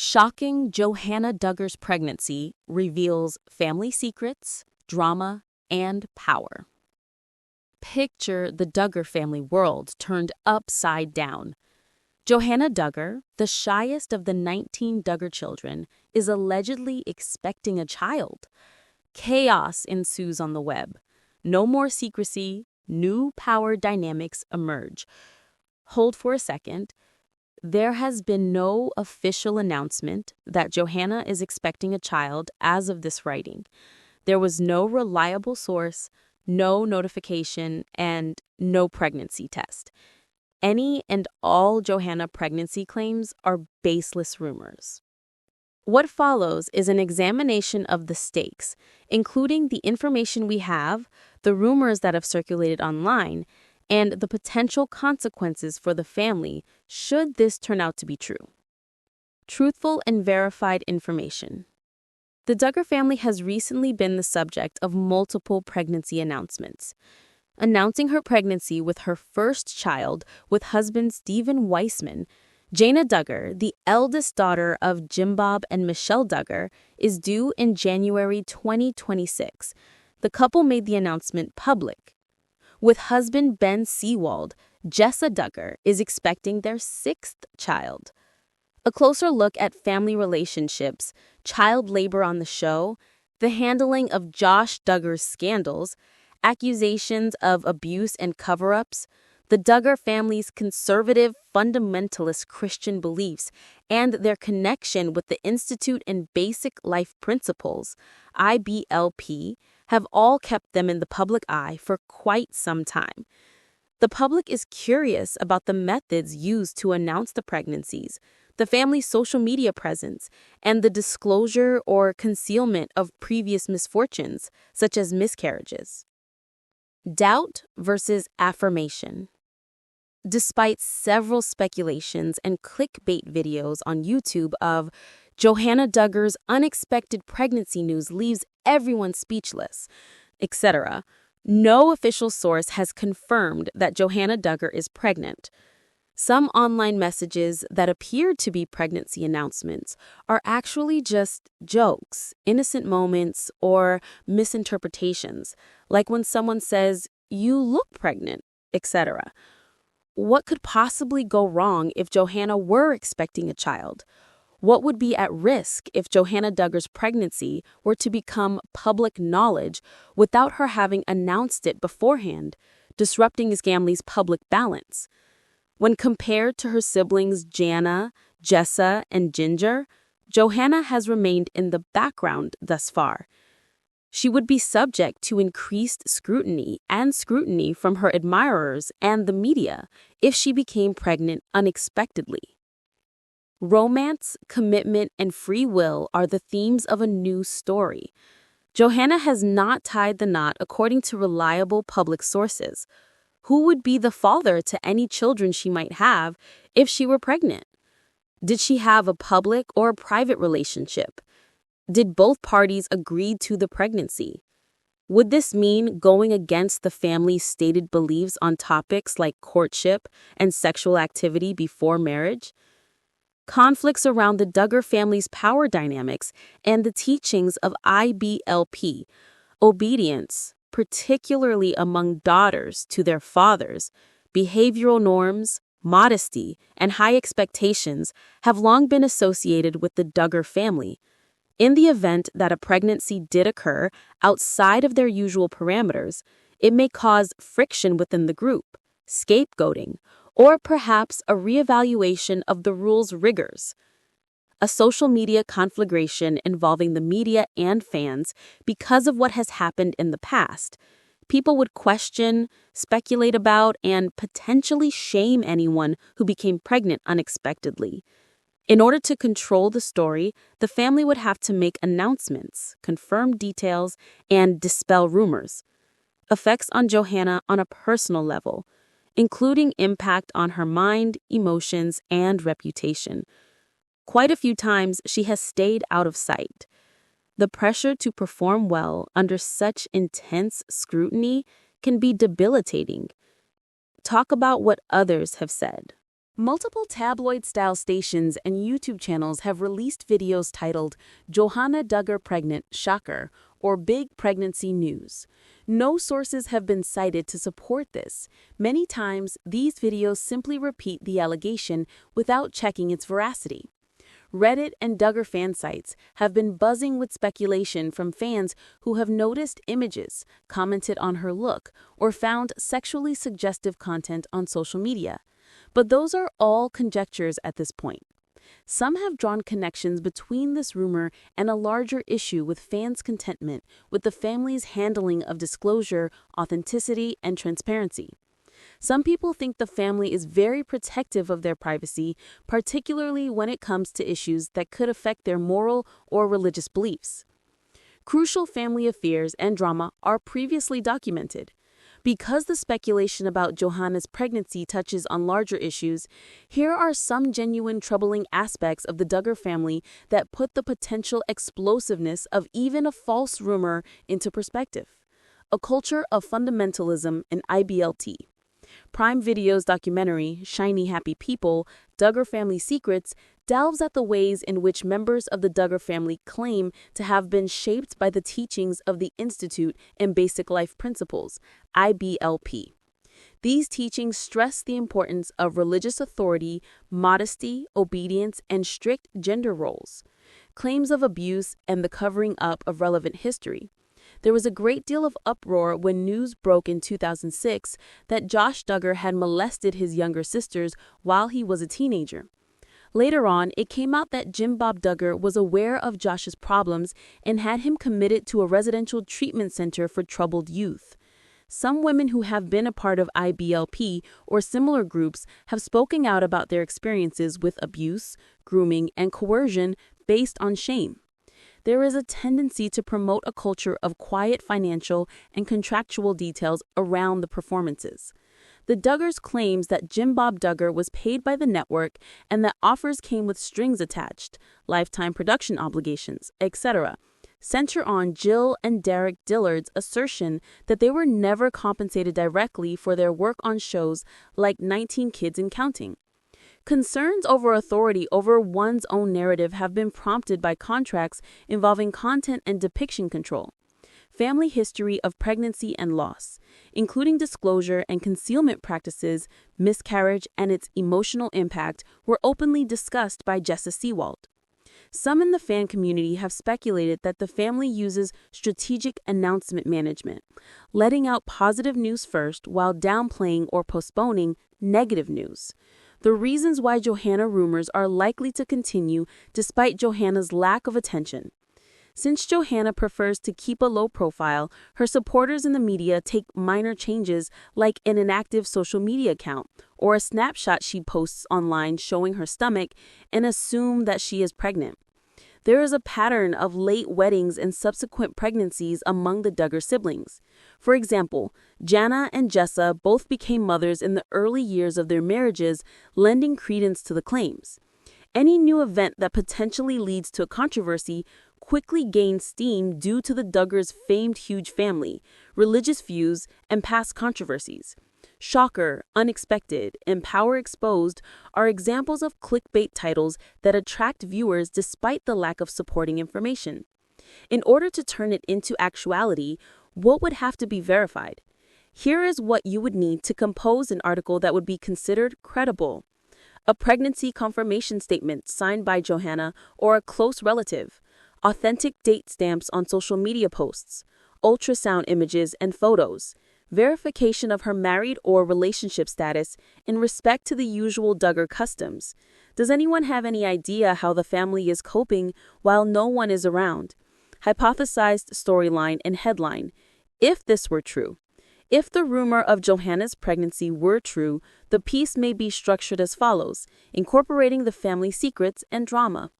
Shocking Johannah Duggar's pregnancy reveals family secrets, drama, and power. Picture the Duggar family world turned upside down. Johannah Duggar, the shyest of the 19 Duggar children, is allegedly expecting a child. Chaos ensues on the web. No more secrecy, new power dynamics emerge. Hold for a second. There has been no official announcement that Johannah is expecting a child as of this writing. There was no reliable source, no notification, and no pregnancy test. Any and all Johannah pregnancy claims are baseless rumors. What follows is an examination of the stakes, including the information we have, the rumors that have circulated online, and the potential consequences for the family should this turn out to be true. Truthful and verified information. The Duggar family has recently been the subject of multiple pregnancy announcements. Announcing her pregnancy with her first child with husband Stephen Weissman, Johannah Duggar, the eldest daughter of Jim Bob and Michelle Duggar, is due in January 2026. The couple made the announcement public. With husband Ben Seawald, Jessa Duggar is expecting their sixth child. A closer look at family relationships, child labor on the show, the handling of Josh Duggar's scandals, accusations of abuse and cover-ups, the Duggar family's conservative fundamentalist Christian beliefs, and their connection with the Institute and Basic Life Principles, IBLP, have all kept them in the public eye for quite some time. The public is curious about the methods used to announce the pregnancies, the family's social media presence, and the disclosure or concealment of previous misfortunes, such as miscarriages. Doubt versus affirmation. Despite several speculations and clickbait videos on YouTube of Johannah Duggar's unexpected pregnancy news leaves everyone speechless, etc., no official source has confirmed that Johannah Duggar is pregnant. Some online messages that appeared to be pregnancy announcements are actually just jokes, innocent moments, or misinterpretations, like when someone says, "You look pregnant," etc. What could possibly go wrong if Johannah were expecting a child? What would be at risk if Johannah Duggar's pregnancy were to become public knowledge without her having announced it beforehand, disrupting his family's public balance? When compared to her siblings Jana, Jessa, and Ginger, Johannah has remained in the background thus far. She would be subject to increased scrutiny from her admirers and the media if she became pregnant unexpectedly. Romance, commitment, and free will are the themes of a new story. Johannah has not tied the knot according to reliable public sources. Who would be the father to any children she might have if she were pregnant? Did she have a public or a private relationship? Did both parties agree to the pregnancy? Would this mean going against the family's stated beliefs on topics like courtship and sexual activity before marriage? Conflicts around the Duggar family's power dynamics and the teachings of IBLP, obedience, particularly among daughters to their fathers, behavioral norms, modesty, and high expectations have long been associated with the Duggar family. In the event that a pregnancy did occur outside of their usual parameters, it may cause friction within the group, scapegoating, or perhaps a reevaluation of the rules' rigors. A social media conflagration involving the media and fans because of what has happened in the past. People would question, speculate about, and potentially shame anyone who became pregnant unexpectedly. In order to control the story, the family would have to make announcements, confirm details, and dispel rumors. Effects on Johannah on a personal level, including impact on her mind, emotions, and reputation. Quite a few times she has stayed out of sight. The pressure to perform well under such intense scrutiny can be debilitating. Talk about what others have said. Multiple tabloid-style stations and YouTube channels have released videos titled "Johannah Duggar Pregnant, Shocker" or "Big Pregnancy News." No sources have been cited to support this. Many times, these videos simply repeat the allegation without checking its veracity. Reddit and Duggar fan sites have been buzzing with speculation from fans who have noticed images, commented on her look, or found sexually suggestive content on social media. But those are all conjectures at this point. Some have drawn connections between this rumor and a larger issue with fans' contentment with the family's handling of disclosure, authenticity, and transparency. Some people think the family is very protective of their privacy, particularly when it comes to issues that could affect their moral or religious beliefs. Crucial family affairs and drama are previously documented. Because the speculation about Johannah's pregnancy touches on larger issues, here are some genuine troubling aspects of the Duggar family that put the potential explosiveness of even a false rumor into perspective. A culture of fundamentalism in IBLT. Prime Video's documentary, Shiny Happy People, Duggar Family Secrets, delves at the ways in which members of the Duggar family claim to have been shaped by the teachings of the Institute and Basic Life Principles, IBLP. These teachings stress the importance of religious authority, modesty, obedience, and strict gender roles. Claims of abuse and the covering up of relevant history. There was a great deal of uproar when news broke in 2006 that Josh Duggar had molested his younger sisters while he was a teenager. Later on, it came out that Jim Bob Duggar was aware of Josh's problems and had him committed to a residential treatment center for troubled youth. Some women who have been a part of IBLP or similar groups have spoken out about their experiences with abuse, grooming, and coercion based on shame. There is a tendency to promote a culture of quiet financial and contractual details around the performances. The Duggars claims that Jim Bob Duggar was paid by the network and that offers came with strings attached, lifetime production obligations, etc. Center on Jill and Derek Dillard's assertion that they were never compensated directly for their work on shows like 19 Kids and Counting. Concerns over authority over one's own narrative have been prompted by contracts involving content and depiction control. Family history of pregnancy and loss, including disclosure and concealment practices, miscarriage, and its emotional impact, were openly discussed by Jessa Seawald. Some in the fan community have speculated that the family uses strategic announcement management, letting out positive news first while downplaying or postponing negative news. The reasons why Johannah rumors are likely to continue despite Johannah's lack of attention. Since Johannah prefers to keep a low profile, her supporters in the media take minor changes like an inactive social media account or a snapshot she posts online showing her stomach and assume that she is pregnant. There is a pattern of late weddings and subsequent pregnancies among the Duggar siblings. For example, Jana and Jessa both became mothers in the early years of their marriages, lending credence to the claims. Any new event that potentially leads to a controversy quickly gains steam due to the Duggars' famed huge family, religious views, and past controversies. Shocker, unexpected, and power exposed are examples of clickbait titles that attract viewers despite the lack of supporting information. In order to turn it into actuality, what would have to be verified? Here is what you would need to compose an article that would be considered credible. A pregnancy confirmation statement signed by Johannah or a close relative. Authentic date stamps on social media posts. Ultrasound images and photos. Verification of her married or relationship status in respect to the usual Duggar customs. Does anyone have any idea how the family is coping while no one is around? Hypothesized storyline and headline. If this were true. If the rumor of Johannah's pregnancy were true, the piece may be structured as follows, incorporating the family secrets and drama.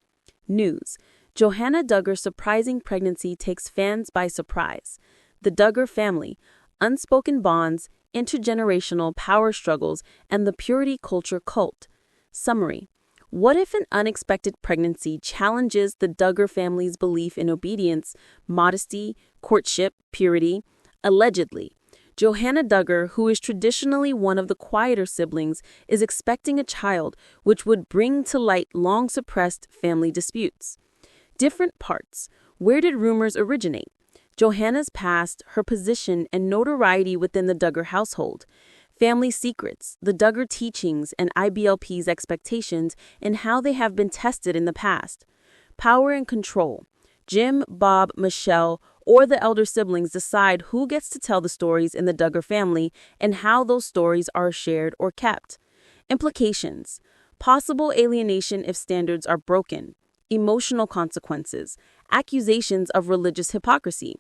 News. Johannah Duggar's surprising pregnancy takes fans by surprise. The Duggar family. Unspoken bonds, intergenerational power struggles, and the purity culture cult. Summary. What if an unexpected pregnancy challenges the Duggar family's belief in obedience, modesty, courtship, purity? Allegedly, Johannah Duggar, who is traditionally one of the quieter siblings, is expecting a child, which would bring to light long-suppressed family disputes. Different parts. Where did rumors originate? Johannah's past, her position, and notoriety within the Duggar household. Family secrets, the Duggar teachings, and IBLP's expectations, and how they have been tested in the past. Power and control. Jim, Bob, Michelle, or the elder siblings decide who gets to tell the stories in the Duggar family and how those stories are shared or kept. Implications. Possible alienation if standards are broken. Emotional consequences. Accusations of religious hypocrisy.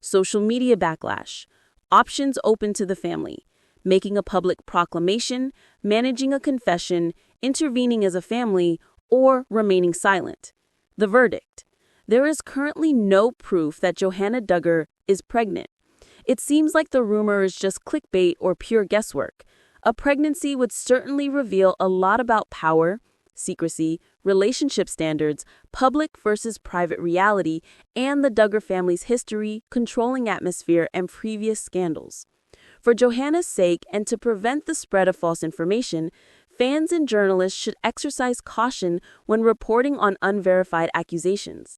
Social media backlash. Options open to the family. Making a public proclamation, managing a confession, intervening as a family, or remaining silent. The verdict. There is currently no proof that Johannah Duggar is pregnant. It seems like the rumor is just clickbait or pure guesswork. A pregnancy would certainly reveal a lot about power, secrecy, relationship standards, public versus private reality, and the Duggar family's history, controlling atmosphere, and previous scandals. For Johannah's sake and to prevent the spread of false information, fans and journalists should exercise caution when reporting on unverified accusations.